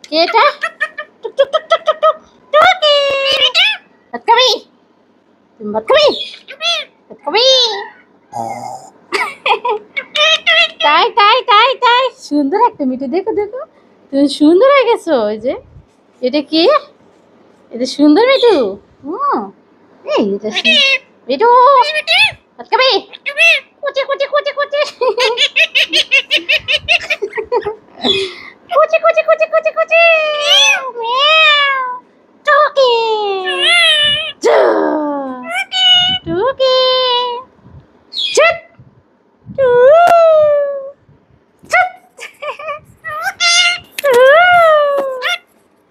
কে এটা? টুক টুক টুক টুক টুক টুক টুকি। ভাত খাবি? তুমি ভাত খাবি? ভাত খাবি? তাই তাই তাই তাই সুন্দর একটা মিঠু, দেখো দেখো তুমি সুন্দর হয়ে গেছো। ওই যে এটা কি? এটা সুন্দর মিঠু। হুম, এই এটা মিঠু ভাত খাবি? কুচি কুচি কুচি কুচি কুচি কুচি কুচি কুচি কুচি মিয়াও টুকি টুকি চুপ টু চুপ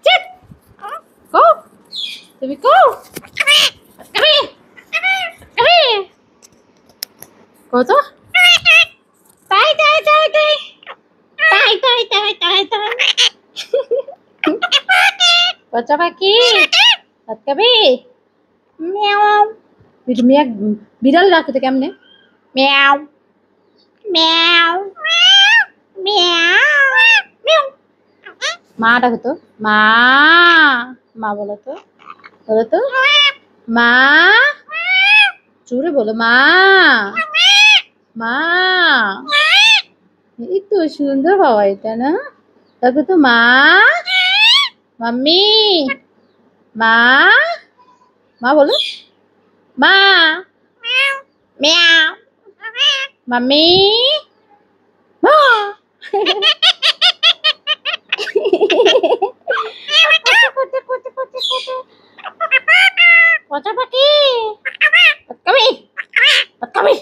চুপ কো তুমি কো কবি কবি কত তাই তাই তাই তাই তাই তাই তাই তাই তাই বাচ্চা পাখি ভাত খাবি? মিয়াও মিঠু মিয়া বিড়াল রাখতে কেমনে? মিয়াও মিয়াও মিয়াও মিয়াও মা ডাকো তো, মা মা বলো তো, বলো তো মা, জোরে বলো মা মা। এই তো সুন্দর বাবা, এটা না? দেখো তো মা, মাম্মি মা, মা বলো মা, মিয়াও মাম্মি মা। বাচ্চা পাখি ভাত খাবি? ভাত খাবি?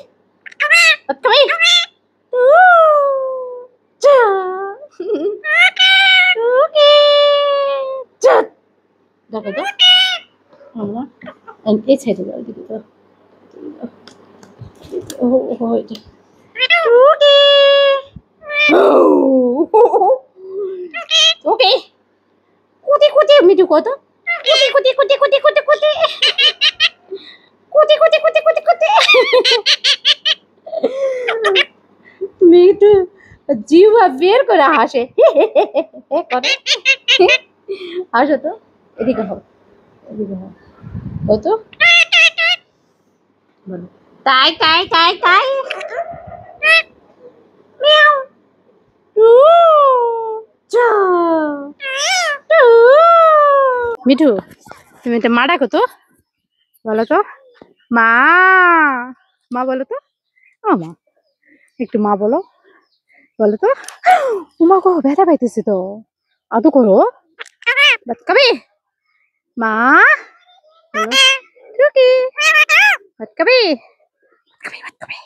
ভাত খাবি? দেখো তো এই সাইডে যাও, দিকে তো ওকে কুটি কুটি মিঠু কত কুটি কুটি কুটি কুটি কুটি কুটি কুটি কুটি কুটি কুটি কুটি মিঠু জিহ্বা বের করে হাসে করে হাসো তো, এদিকে হও, এদিকে হও, কত বলো তাই তাই তাই তাই মিয়াও টু চা টু। মিঠু তুমি এটা মা ডাকো তো, বলো তো মা, মা বলো তো, ও মা একটু মা বলো, বলো তো উমা গো ব্যথা পাইতেছে তো, আদৌ করো ভাত খাবি? মা টুকি ভাত খাবি? ভাত খাবি ভাত খাবি?